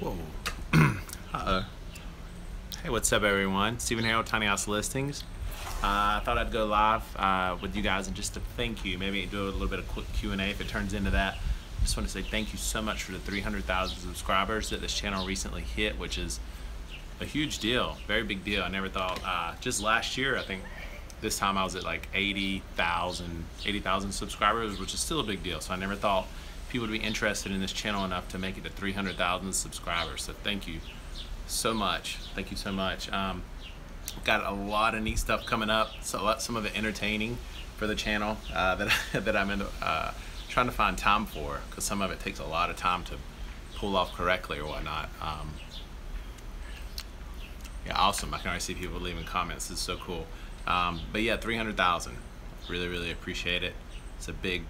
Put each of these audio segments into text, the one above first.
Whoa. Uh-oh. Hey, what's up everyone? Stephen here with Tiny House Listings. I thought I'd go live with you guys and just to thank you, maybe do a little bit of quick Q&A if it turns into that. I just want to say thank you so much for the 300,000 subscribers that this channel recently hit, which is a huge deal, very big deal. I never thought, just last year, I think this time I was at like 80,000 subscribers, which is still a big deal. So I never thought people would be interested in this channel enough to make it to 300,000 subscribers. So thank you so much. Thank you so much. Got a lot of neat stuff coming up. So some of it entertaining for the channel that I'm trying to find time for, because some of it takes a lot of time to pull off correctly or whatnot. Yeah, awesome. I can already see people leaving comments. This is so cool. But yeah, 300,000. Really appreciate it. It's a big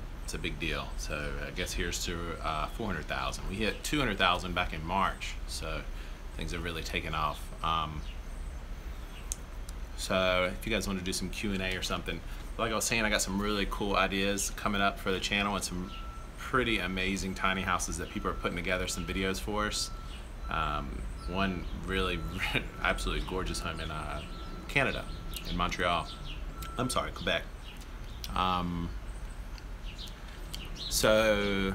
deal. So I guess here's to 400,000. We hit 200,000 back in March, so things have really taken off. So if you guys want to do some Q&A or something, like I was saying, I got some really cool ideas coming up for the channel and some pretty amazing tiny houses that people are putting together some videos for us. One really absolutely gorgeous home in Canada, in Montreal. I'm sorry, Quebec. So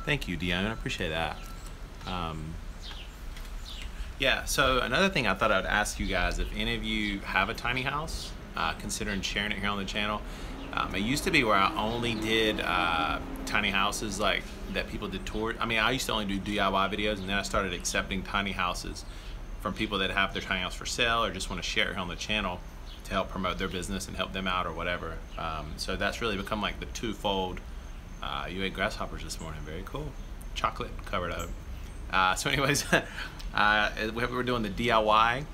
thank you, Dion. I appreciate that. Yeah, so another thing I thought I would ask you guys, if any of you have a tiny house, considering sharing it here on the channel. It used to be where I only did tiny houses like that people did tours. I mean, I used to only do DIY videos, and then I started accepting tiny houses from people that have their tiny house for sale or just want to share it here on the channel to help promote their business and help them out or whatever. So that's really become like the twofold. You ate grasshoppers this morning, very cool. Chocolate covered up. So anyways, we're doing the DIY.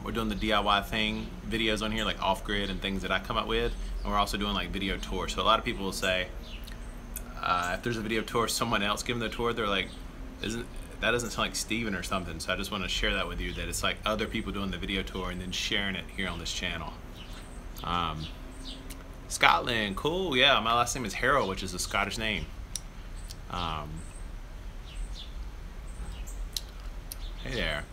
We're doing the DIY thing, videos on here like off-grid and things that I come up with, and we're also doing like video tours. So a lot of people will say, if there's a video tour, someone else giving the tour, they're like, that doesn't sound like Steven or something. So I just want to share that with you, that it's like other people doing the video tour and then sharing it here on this channel. Scotland, cool, yeah, my last name is Harold, which is a Scottish name. Hey there.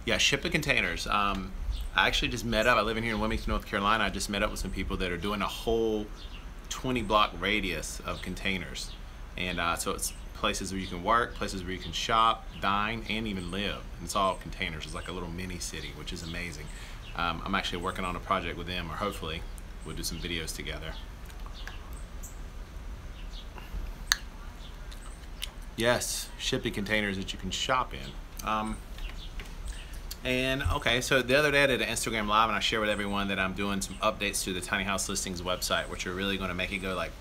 Yeah, shipping containers. I actually just met up, I live in here in Wilmington, North Carolina. I just met up with some people that are doing a whole 20-block radius of containers. And so it's places where you can work, places where you can shop, dine, and even live. And it's all containers. It's like a little mini city, which is amazing. I'm actually working on a project with them, or hopefully we'll do some videos together. Yes, shipping containers that you can shop in. And okay, so the other day I did an Instagram live and I shared with everyone that I'm doing some updates to the Tiny House Listings website, which are really going to make it go like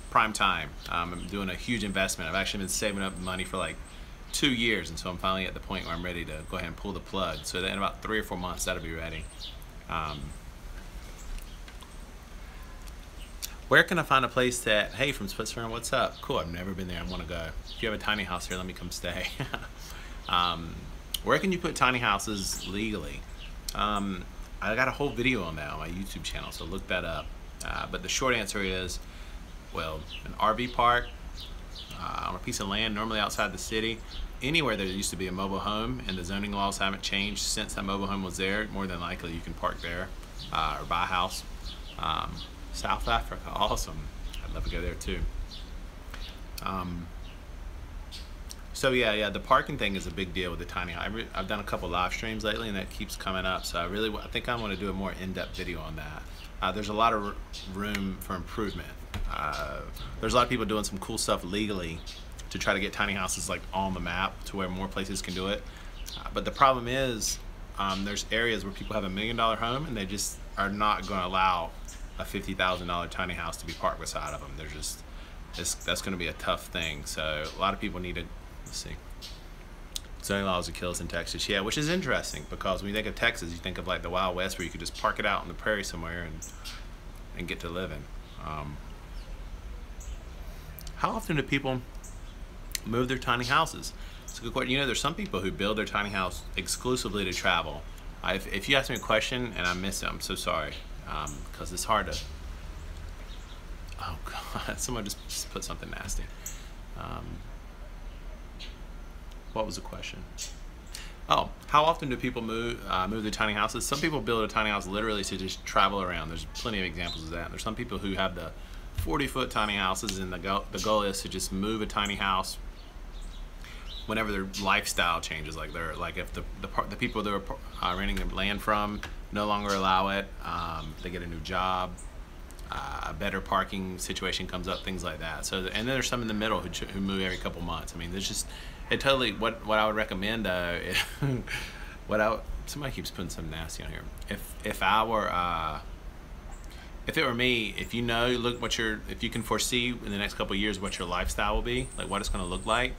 prime time. I'm doing a huge investment. I've actually been saving up money for like 2 years, and so I'm finally at the point where I'm ready to go ahead and pull the plug. So that in about 3 or 4 months, that'll be ready. Where can I find a place that, hey, from Switzerland, what's up? Cool, I've never been there, I want to go. If you have a tiny house here, let me come stay. Where can you put tiny houses legally? I got a whole video on that on my YouTube channel, so look that up. But the short answer is, well, an RV park, on a piece of land, normally outside the city, anywhere there used to be a mobile home and the zoning laws haven't changed since that mobile home was there, more than likely you can park there or buy a house. South Africa, awesome. I'd love to go there too. So yeah, the parking thing is a big deal with the tiny house. I've done a couple live streams lately and that keeps coming up, so I think I want to do a more in-depth video on that. There's a lot of room for improvement. There's a lot of people doing some cool stuff legally to try to get tiny houses like on the map to where more places can do it. But the problem is there's areas where people have $1 million home and they just are not going to allow a $50,000 tiny house to be parked beside of them. They're just, that's going to be a tough thing. So a lot of people need to, let's see, zoning laws will kill us in Texas. Yeah, which is interesting, because when you think of Texas, you think of like the Wild West, where you could just park it out in the prairie somewhere and get to living. How often do people move their tiny houses? It's a good question. You know, there's some people who build their tiny house exclusively to travel. If you ask me a question and I miss it, I'm so sorry, because it's hard to. Oh God, someone just put something nasty. What was the question? Oh, how often do people move their tiny houses? Some people build a tiny house literally to just travel around. There's plenty of examples of that. There's some people who have the 40-foot tiny houses, and the goal is to just move a tiny house whenever their lifestyle changes. Like if the people they're renting the land from no longer allow it, they get a new job, a better parking situation comes up, things like that. So, and then there's some in the middle who move every couple months. I mean, there's just what I would recommend though. Somebody keeps putting something nasty on here. If it were me, if you can foresee in the next couple of years what your lifestyle will be, like what it's going to look like,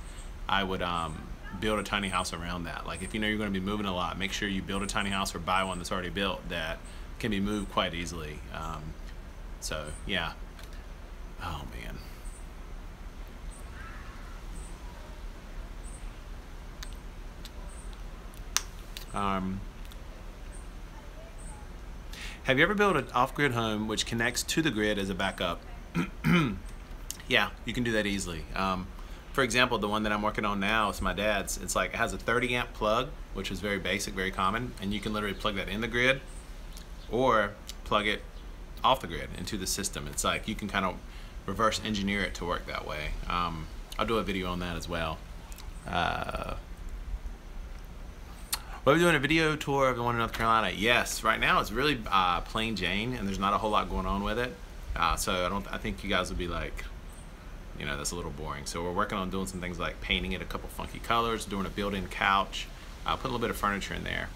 I would build a tiny house around that. Like if you know you're going to be moving a lot, make sure you build a tiny house or buy one that's already built that can be moved quite easily. So yeah. Oh man. Have you ever built an off-grid home which connects to the grid as a backup? Yeah, you can do that easily. For example, the one that I'm working on now is my dad's. It's like it has a 30 amp plug, which is very basic, very common, and you can literally plug that in the grid or plug it off the grid into the system. It's like you can kind of reverse engineer it to work that way. I'll do a video on that as well. We're doing a video tour of the one in North Carolina. Yes, right now it's really plain Jane, and there's not a whole lot going on with it. So I think you guys would be like, you know, that's a little boring. So we're working on doing some things like painting it a couple funky colors, doing a built-in couch, putting a little bit of furniture in there.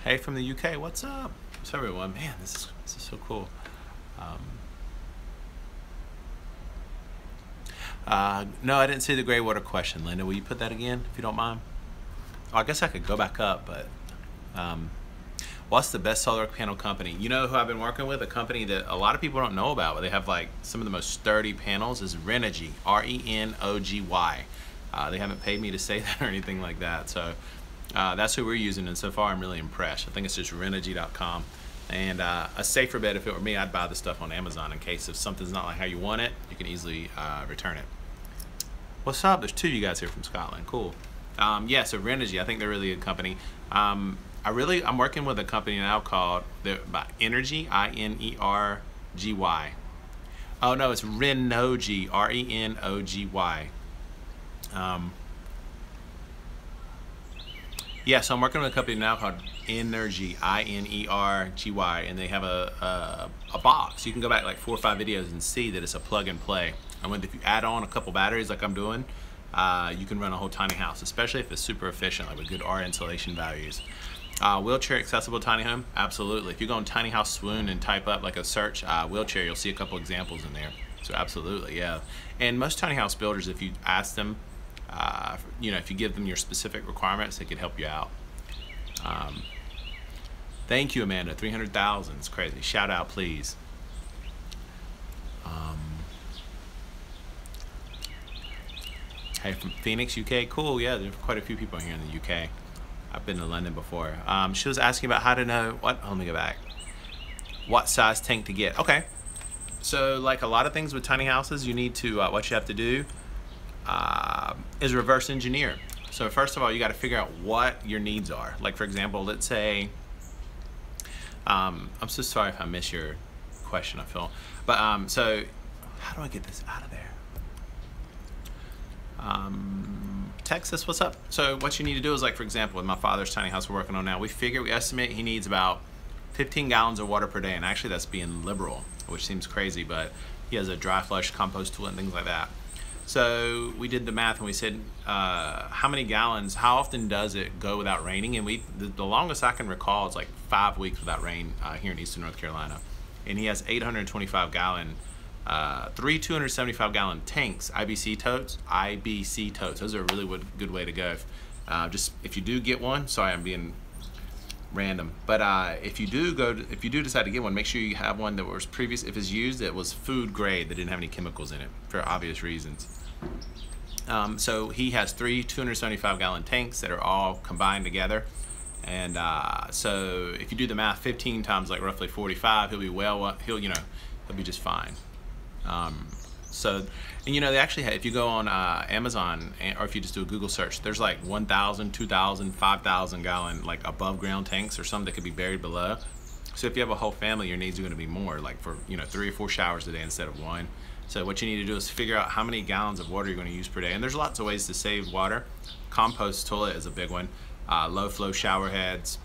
Hey from the UK, what's up? What's everyone? Man, this is so cool. No, I didn't see the gray water question. Linda, will you put that again, if you don't mind? Oh, I guess I could go back up, but what's the best solar panel company? You know who I've been working with? A company that a lot of people don't know about, but they have like some of the most sturdy panels is Renogy, R-E-N-O-G-Y. They haven't paid me to say that or anything like that. So that's who we're using, and so far I'm really impressed. I think it's just Renogy.com. And a safer bet, if it were me, I'd buy the stuff on Amazon in case if something's not like how you want it, you can easily return it. What's up? There's two of you guys here from Scotland. Cool. Yeah, so Renogy, I think they're really a good company. I'm working with a company now called Energy, I-N-E-R-G-Y. Oh no, it's Renogy, R-E-N-O-G-Y. Yeah, so I'm working with a company now called Energy, I-N-E-R-G-Y, and they have a box. You can go back like 4 or 5 videos and see that it's a plug and play. And if you add on a couple batteries like I'm doing, you can run a whole tiny house, especially if it's super efficient, like with good R insulation values. Wheelchair accessible tiny home? Absolutely. If you go on Tiny House Swoon and type up like a search wheelchair, you'll see a couple examples in there. So absolutely, yeah. And most tiny house builders, if you ask them, you know, if you give them your specific requirements, they could help you out. Thank you, Amanda. 300,000. It's crazy. Shout out, please. Hey, from Phoenix, UK. Cool. Yeah, there's quite a few people here in the UK. I've been to London before. She was asking about how to know what. Oh, let me go back. What size tank to get? Okay. So, like a lot of things with tiny houses, you need to what you have to do is reverse engineer. So first of all, you got to figure out what your needs are. Like for example, let's say, I'm so sorry if I miss your question, I feel, but so how do I get this out of there? Texas, what's up? So what you need to do is, like for example, with my father's tiny house we're working on now, we estimate he needs about 15 gallons of water per day, and actually that's being liberal, which seems crazy, but he has a dry flush compost tool and things like that. So we did the math and we said, how many gallons, how often does it go without raining? And the longest I can recall is like 5 weeks without rain here in Eastern North Carolina. And he has 825 gallon, 3 275 gallon tanks, IBC totes. Those are a really good way to go. Just if you do get one, sorry, I'm being random. But if you do decide to get one, make sure you have one that was previous. If it's used, it was food grade that didn't have any chemicals in it for obvious reasons. So he has 3 275-gallon tanks that are all combined together. And so if you do the math, 15 times like roughly 45, he'll be he'll be just fine. So, and they actually have, if you go on Amazon, or if you just do a Google search, there's like 1,000, 2,000, 5,000 gallon like above ground tanks, or some that could be buried below. So if you have a whole family, your needs are going to be more, like for 3 or 4 showers a day instead of 1. So what you need to do is figure out how many gallons of water you're going to use per day. And there's lots of ways to save water. Compost toilet is a big one. Low flow shower heads,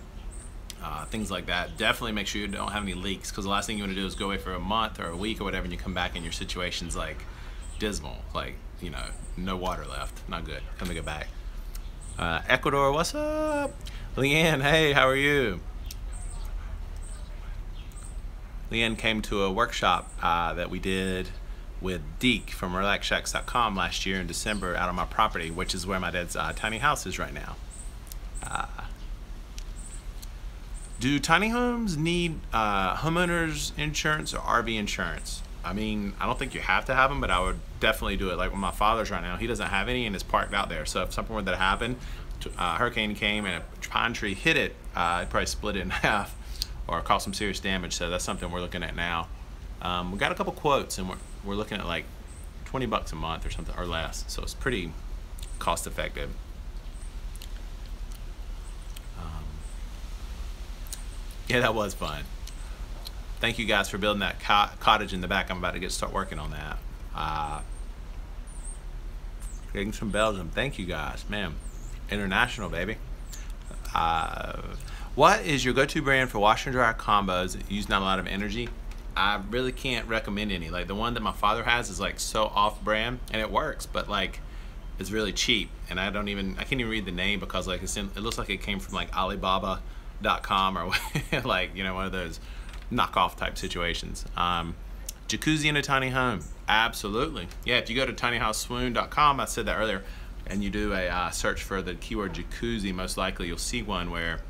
things like that. Definitely make sure you don't have any leaks, because the last thing you want to do is go away for a month or a week or whatever, and you come back and your situation's like dismal, like no water left. Not good. Let me get back. Ecuador, what's up? Leanne, hey, how are you? Leanne came to a workshop that we did with Deke from RelaxShacks.com last year in December out on my property, which is where my dad's tiny house is right now. Do tiny homes need homeowners insurance or RV insurance? I mean, I don't think you have to have them, but I would definitely do it. Like with my father's right now, he doesn't have any and it's parked out there. So if something were to happen, hurricane came and a pine tree hit it, it'd probably split it in half or cause some serious damage. So that's something we're looking at now. We got a couple quotes, and we're looking at like 20 bucks a month or something, or less. So it's pretty cost effective. Yeah, that was fun. Thank you guys for building that cottage in the back. I'm about to start working on that. Greetings from Belgium. Thank you guys, man. International, baby. What is your go-to brand for wash and dryer combos that use not a lot of energy? I really can't recommend any. Like the one that my father has is like so off-brand, and it works, but like it's really cheap, and I can't even read the name, because like it looks like it came from like Alibaba.com or like one of those knockoff type situations. Jacuzzi in a tiny home, absolutely. Yeah, if you go to tinyhouseswoon.com, I said that earlier, and you do a search for the keyword jacuzzi, most likely you'll see one where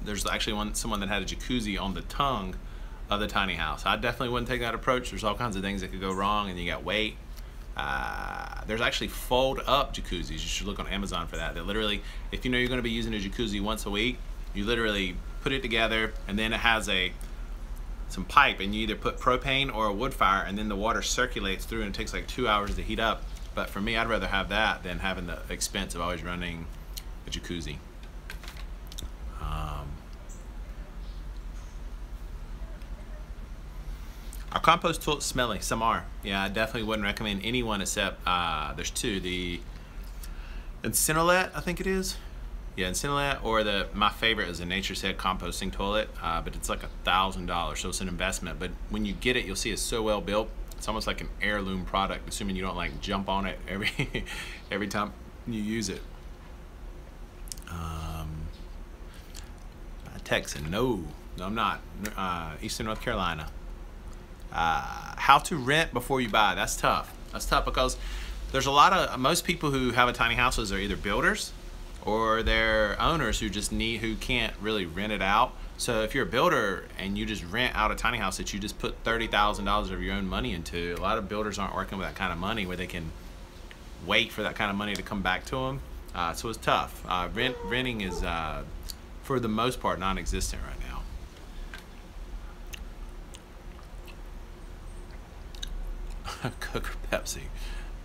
there's actually someone that had a jacuzzi on the tongue of the tiny house. I definitely wouldn't take that approach. There's all kinds of things that could go wrong, and you got weight. There's actually fold up jacuzzis. You should look on Amazon for that. That literally, if you know you're going to be using a jacuzzi once a week, you literally put it together, and then it has some pipe, and you either put propane or a wood fire, and then the water circulates through, and it takes like 2 hours to heat up. But for me, I'd rather have that than having the expense of always running a jacuzzi. Are compost toilets smelly? Some are. Yeah, I definitely wouldn't recommend any one except there's 2. The Incinolet, I think it is. Yeah, Incinolet, or my favorite is the Nature's Head composting toilet, but it's like $1,000, so it's an investment. But when you get it, you'll see it's so well built. It's almost like an heirloom product, assuming you don't like jump on it every time you use it. Texan, no, I'm not. Eastern North Carolina. How to rent before you buy? That's tough. That's tough because there's most people who have a tiny houses are either builders or they're owners who can't really rent it out. So if you're a builder and you just rent out a tiny house that you just put $30,000 of your own money into, a lot of builders aren't working with that kind of money where they can wait for that kind of money to come back to them. So it's tough. Renting is, for the most part, non-existent right now. Coke or Pepsi?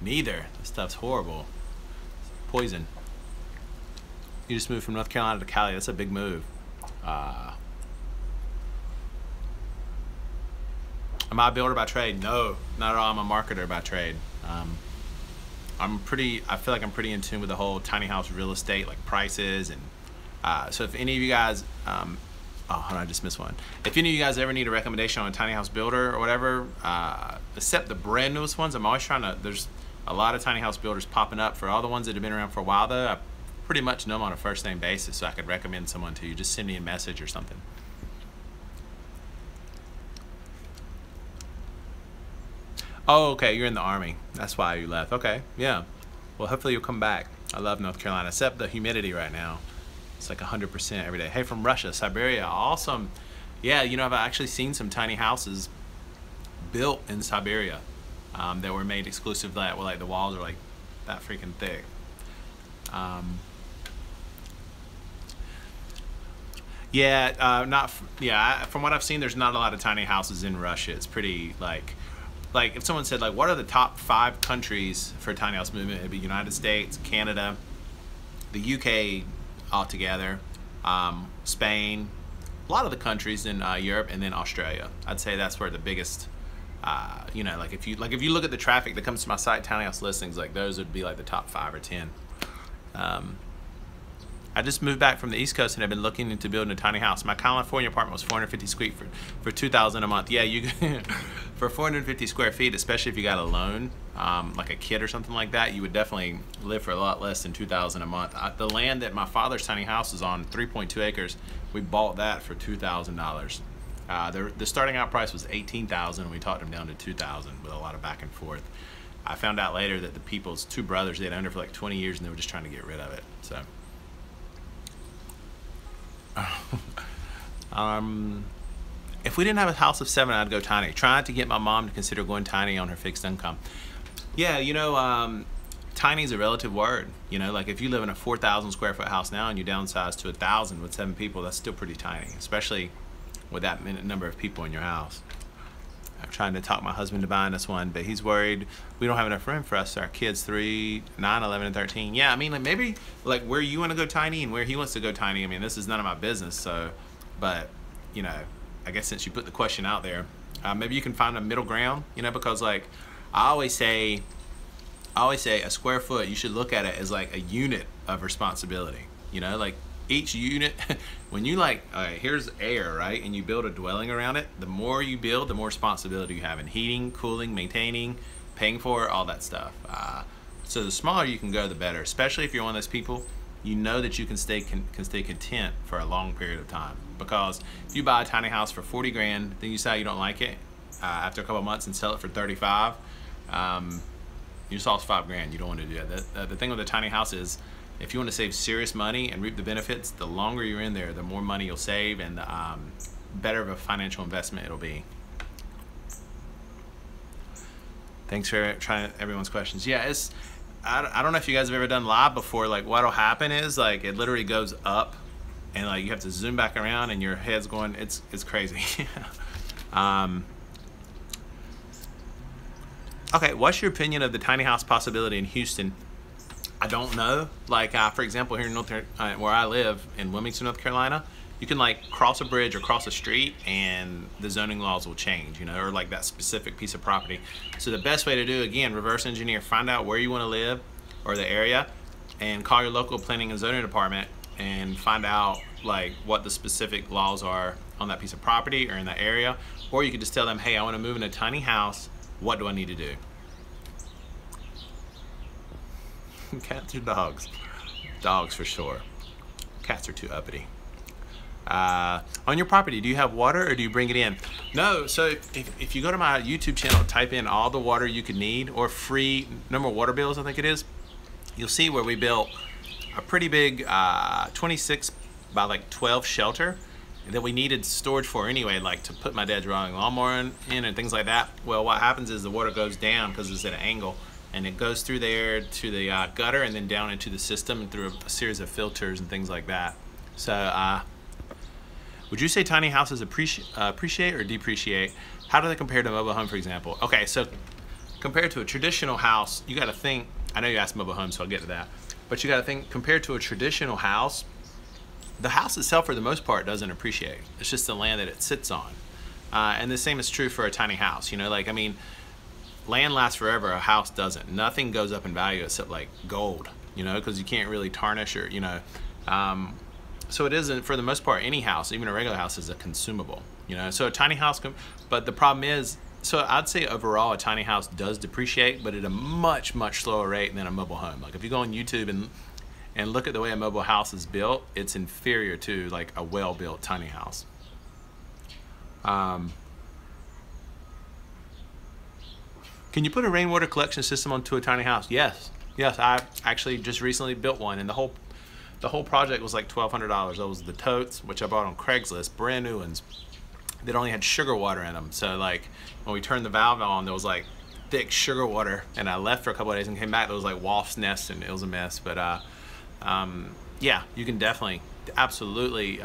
Neither. This stuff's horrible. It's poison. You just moved from North Carolina to Cali. That's a big move. Am I a builder by trade? No, not at all. I'm a marketer by trade. I feel like I'm pretty in tune with the whole tiny house real estate, like prices, and so if any of you guys, oh, hold on, I just missed one. If any of you guys ever need a recommendation on a tiny house builder or whatever, except the brand newest ones, I'm always trying to, there's a lot of tiny house builders popping up. For all the ones that have been around for a while though, I pretty much know them on a first name basis, so I could recommend someone to you. Just send me a message or something. Oh, okay, you're in the Army. That's why you left. Okay, yeah. Well, hopefully you'll come back. I love North Carolina, except the humidity right now. It's like 100% every day. Hey, from Russia, Siberia, awesome. Yeah, you know, I've actually seen some tiny houses built in Siberia that were made exclusive to that, where like the walls are like that freaking thick. From what I've seen, there's not a lot of tiny houses in Russia. It's pretty like if someone said like, what are the top 5 countries for tiny house movement? It'd be United States, Canada, the UK altogether, Spain, a lot of the countries in Europe, and then Australia. I'd say that's where the biggest, you know, like if you look at the traffic that comes to my site, tiny house listings, like those would be like the top 5 or 10. I just moved back from the East Coast and I've been looking into building a tiny house. My California apartment was 450 square feet for $2,000 a month. Yeah, you for 450 square feet, especially if you got a loan, like a kid or something like that, you would definitely live for a lot less than $2,000 a month. The land that my father's tiny house is on, 3.2 acres, we bought that for $2,000. The starting out price was $18,000. We talked them down to $2,000 with a lot of back and forth. I found out later that the people's 2 brothers, they had owned it for like 20 years and they were just trying to get rid of it. So. If we didn't have a house of 7, I'd go tiny. Trying to get my mom to consider going tiny on her fixed income. Yeah, you know, tiny is a relative word. You know, like if you live in a 4,000 square foot house now and you downsize to 1,000 with 7 people, that's still pretty tiny, especially with that number of people in your house. I'm trying to talk my husband to buying us one, but he's worried we don't have enough room for us. Our kids, 3, 9, 11, and 13. Yeah, I mean, like maybe like where you want to go tiny and where he wants to go tiny. I mean, this is none of my business. So, but you know, I guess since you put the question out there, maybe you can find a middle ground. You know, because like I always say a square foot, you should look at it as like a unit of responsibility. You know, like each unit, when you like, all right, here's air, right? And you build a dwelling around it, the more you build, the more responsibility you have in heating, cooling, maintaining, paying for it, all that stuff. So the smaller you can go, the better, especially if you're one of those people, you know that you can stay content for a long period of time. Because if you buy a tiny house for 40 grand, then you decide you don't like it after a couple of months and sell it for 35, you just lost 5 grand. You don't want to do that. The thing with a tiny house is, if you want to save serious money and reap the benefits, the longer you're in there, the more money you'll save and the better of a financial investment it'll be. Thanks for trying everyone's questions. Yeah, I don't know if you guys have ever done live before. Like what'll happen is like it literally goes up and like you have to zoom back around and your head's going, it's crazy. Okay, what's your opinion of the tiny house possibility in Houston? I don't know. Like, for example, here in where I live in Wilmington, North Carolina, you can like cross a bridge or cross a street and the zoning laws will change, you know, or like that specific piece of property. So the best way to do, again, reverse engineer, find out where you want to live or the area and call your local planning and zoning department and find out like what the specific laws are on that piece of property or in that area. Or you could just tell them, hey, I want to move in a tiny house. What do I need to do? Cats or dogs? Dogs for sure. Cats are too uppity. On your property, do you have water or do you bring it in? No, so if you go to my YouTube channel, type in all the water you could need or free, no more water bills, I think it is, you'll see where we built a pretty big 26 by like 12 shelter that we needed storage for anyway, like to put my dad's riding lawnmower in and things like that. Well, what happens is the water goes down because it's at an angle and it goes through there to the gutter and then down into the system and through a series of filters and things like that. So would you say tiny houses appreciate or depreciate? How do they compare to a mobile home, for example? Okay, so compared to a traditional house, you got to think, I know you asked mobile home, so I'll get to that, but you got to think, compared to a traditional house, the house itself for the most part doesn't appreciate. It's just the land that it sits on. And the same is true for a tiny house. You know, like, I mean, land lasts forever, a house doesn't. Nothing goes up in value except like gold, you know, because you can't really tarnish or, you know. So it isn't, for the most part, any house, even a regular house, is a consumable, you know. So a tiny house, but the problem is, so I'd say overall a tiny house does depreciate, but at a much, much slower rate than a mobile home. Like if you go on YouTube and look at the way a mobile house is built, it's inferior to like a well-built tiny house. Can you put a rainwater collection system onto a tiny house? Yes. Yes, I actually just recently built one, and The whole project was like $1,200. That was the totes, which I bought on Craigslist, brand new ones. That only had sugar water in them. So like when we turned the valve on, there was like thick sugar water, and I left for a couple of days and came back. There was like wasps' nests, and it was a mess. But yeah, you can definitely, absolutely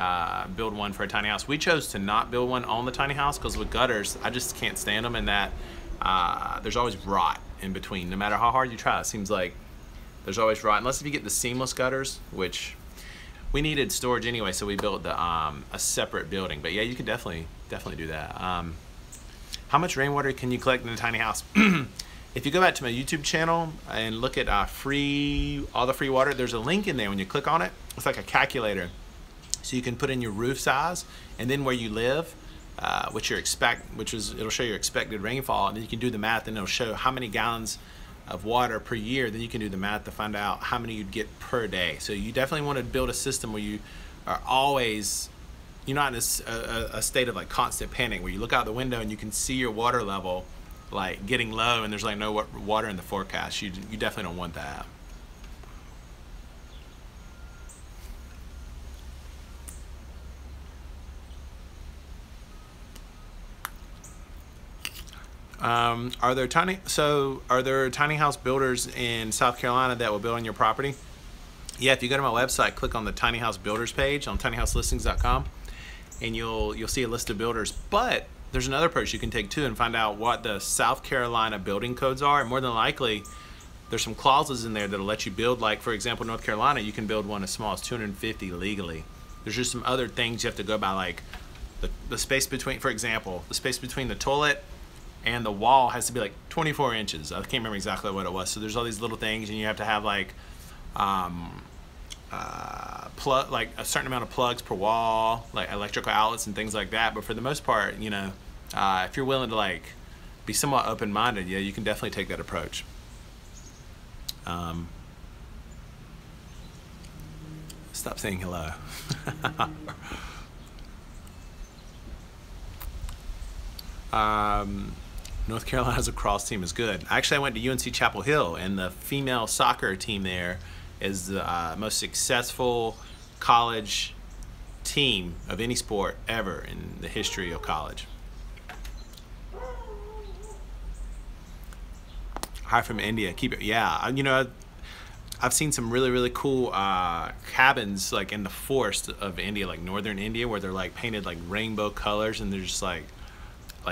build one for a tiny house. We chose to not build one on the tiny house because with gutters, I just can't stand them, and that there's always rot in between. No matter how hard you try, it seems like there's always rot, unless if you get the seamless gutters, which we needed storage anyway, so we built the a separate building. But yeah, you could definitely do that. How much rainwater can you collect in a tiny house? If you go back to my YouTube channel and look at all the free water, there's a link in there. When you click on it, it's like a calculator. So you can put in your roof size and then where you live, it'll show your expected rainfall, and then you can do the math, and it'll show how many gallons of water per year. Then you can do the math to find out how many you'd get per day. So you definitely want to build a system where you are always, you're not in a state of like constant panic, where you look out the window and you can see your water level like getting low and there's like no water in the forecast. You definitely don't want that. Are there tiny house builders in South Carolina that will build on your property? Yeah, if you go to my website, click on the tiny house builders page on tinyhouselistings.com, and you'll see a list of builders. But there's another approach you can take too and find out what the South Carolina building codes are. And more than likely, there's some clauses in there that'll let you build. Like for example, North Carolina, you can build one as small as 250 legally. There's just some other things you have to go by, like the space between, for example, the space between the toilet and the wall has to be like 24 inches. I can't remember exactly what it was. So there's all these little things, and you have to have like like a certain amount of plugs per wall, like electrical outlets and things like that. But for the most part, you know, if you're willing to like be somewhat open-minded, yeah, you can definitely take that approach. Stop saying hello. North Carolina's lacrosse team is good. Actually, I went to UNC Chapel Hill, and the female soccer team there is the most successful college team of any sport ever in the history of college. Hi from India. Keep it. Yeah, you know, I've seen some really cool cabins like in the forest of India, like northern India, where they're like painted like rainbow colors, and they're just like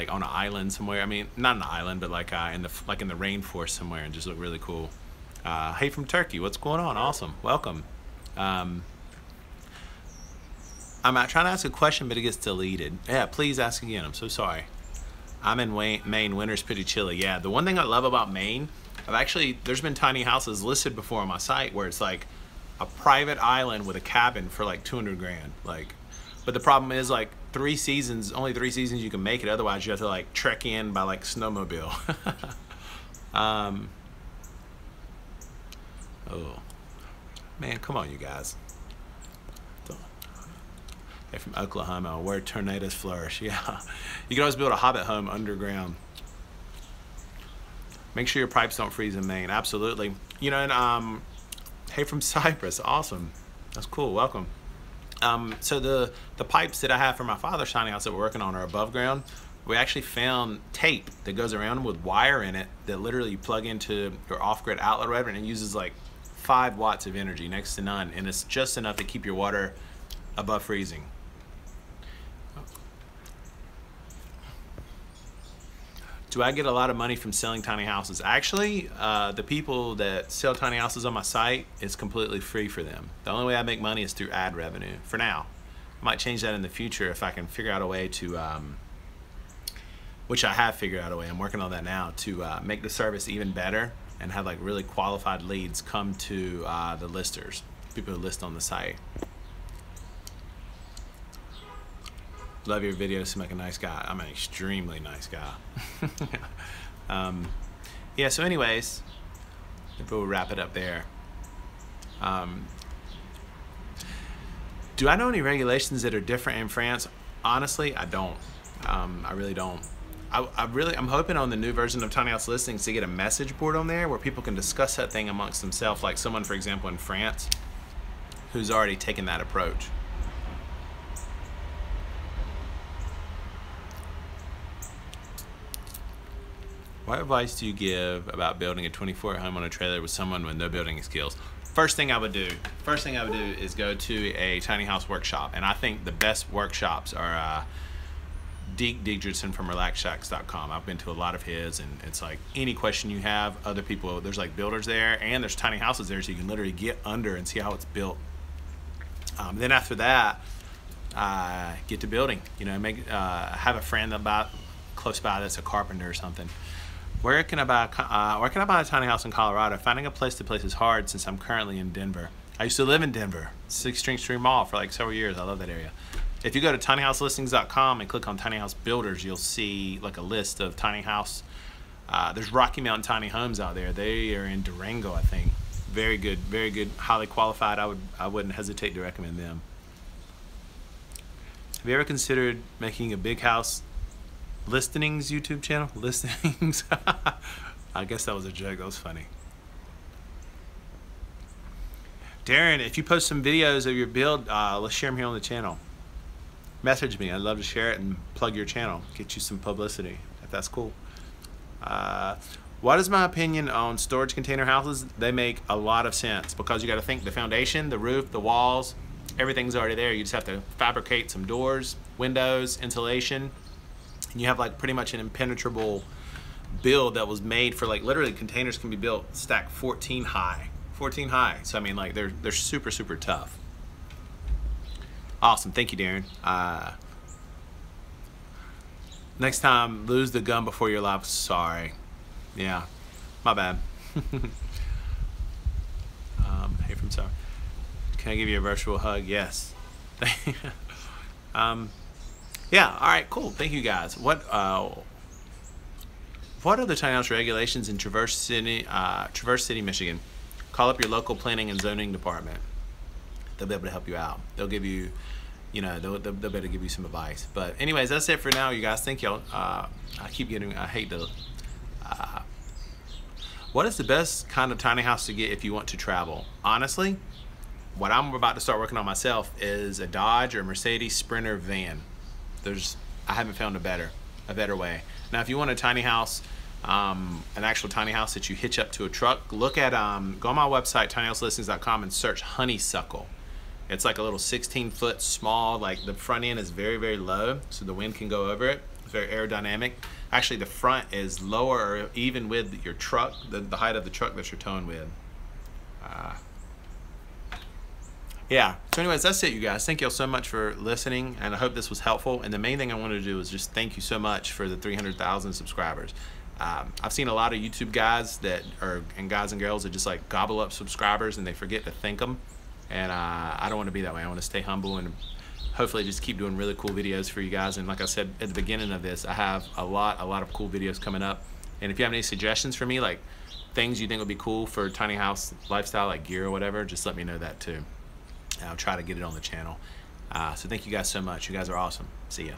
on an island somewhere. I mean, not an island, but like in the rainforest somewhere, and just look really cool. Hey from Turkey, what's going on? Awesome, welcome. I'm not trying to ask a question, but it gets deleted. Yeah, please ask again. I'm so sorry. I'm in Maine. Winter's pretty chilly. Yeah, the one thing I love about Maine, there's been tiny houses listed before on my site where it's like a private island with a cabin for like 200 grand. Like, but the problem is like only 3 seasons you can make it. Otherwise you have to like trek in by like snowmobile. Oh man, come on you guys. They're from Oklahoma, where tornadoes flourish. Yeah, you can always build a hobbit home underground. Make sure your pipes don't freeze in Maine. Absolutely. You know, and hey from Cyprus, awesome. That's cool. Welcome. So the pipes that I have for my father's tiny house that we're working on are above ground. We actually found tape that goes around with wire in it that literally you plug into your off-grid outlet or whatever, and it uses like 5 watts of energy, next to none, and it's just enough to keep your water above freezing. Do I get a lot of money from selling tiny houses? Actually, the people that sell tiny houses on my site, it's completely free for them. The only way I make money is through ad revenue, for now. I might change that in the future if I can figure out a way to, which I have figured out a way, I'm working on that now, to make the service even better and have like really qualified leads come to the listers, people who list on the site. Love your videos, seem like a nice guy. I'm an extremely nice guy. Yeah, so anyways, maybe we'll wrap it up there. Do I know any regulations that are different in France? Honestly, I don't. I really don't. I'm hoping on the new version of Tiny House Listings to get a message board on there where people can discuss that thing amongst themselves. Like someone, for example, in France who's already taken that approach. What advice do you give about building a 24 home on a trailer with someone with no building skills? First thing I would do is go to a tiny house workshop, and I think the best workshops are Deke Diggerson from RelaxShacks.com. I've been to a lot of his, and it's like any question you have, other people, there's like builders there, and there's tiny houses there, so you can literally get under and see how it's built. Then after that, get to building. You know, have a friend close by that's a carpenter or something. Where can I buy a tiny house in Colorado? Finding a place to place is hard since I'm currently in Denver. I used to live in Denver, 6th Street Mall for like several years. I love that area. If you go to tinyhouselistings.com and click on tiny house builders, you'll see like a list of tiny house. There's Rocky Mountain Tiny Homes out there. They are in Durango, I think. Very good, highly qualified. I wouldn't hesitate to recommend them. Have you ever considered making a big house listings YouTube channel? Listings. I guess that was a joke. That was funny. Darren, if you post some videos of your build, let's share them here on the channel. Message me. I'd love to share it and plug your channel. Get you some publicity, if that's cool. What is my opinion on storage container houses? They make a lot of sense because you got to think the foundation, the roof, the walls, everything's already there. You just have to fabricate some doors, windows, insulation, and you have like pretty much an impenetrable build that was made for like literally containers can be built stacked 14 high. 14 high. So I mean like they're super tough. Awesome. Thank you, Darren. Next time, lose the gun before you're live. Sorry. Yeah, my bad. Hey from sorry. Can I give you a virtual hug? Yes. Yeah. All right. Cool. Thank you, guys. What are the tiny house regulations in Traverse City, Michigan? Call up your local planning and zoning department. They'll be able to help you out. They'll give you, they'll be able to give you some advice. But anyways, that's it for now, you guys. Thank y'all. I hate to. What is the best kind of tiny house to get if you want to travel? Honestly, what I'm about to start working on myself is a Dodge or Mercedes Sprinter van. I haven't found a better way. Now, if you want a tiny house, an actual tiny house that you hitch up to a truck, look at, go on my website, tinyhouselistings.com, and search honeysuckle. It's like a little 16-foot small, like the front end is very low, so the wind can go over it. It's very aerodynamic. Actually, the front is lower or even with your truck, the height of the truck that you're towing with. Yeah, so anyways, that's it, you guys. Thank you all so much for listening, and I hope this was helpful. And the main thing I wanted to do is just thank you so much for the 300,000 subscribers. I've seen a lot of YouTube guys and guys and girls that just like gobble up subscribers and they forget to thank them. And I don't want to be that way. I want to stay humble and hopefully just keep doing really cool videos for you guys. And like I said at the beginning of this, I have a lot of cool videos coming up. And if you have any suggestions for me, like things you think would be cool for tiny house lifestyle, like gear or whatever, just let me know that too. And I'll try to get it on the channel. So thank you guys so much. You guys are awesome. See ya.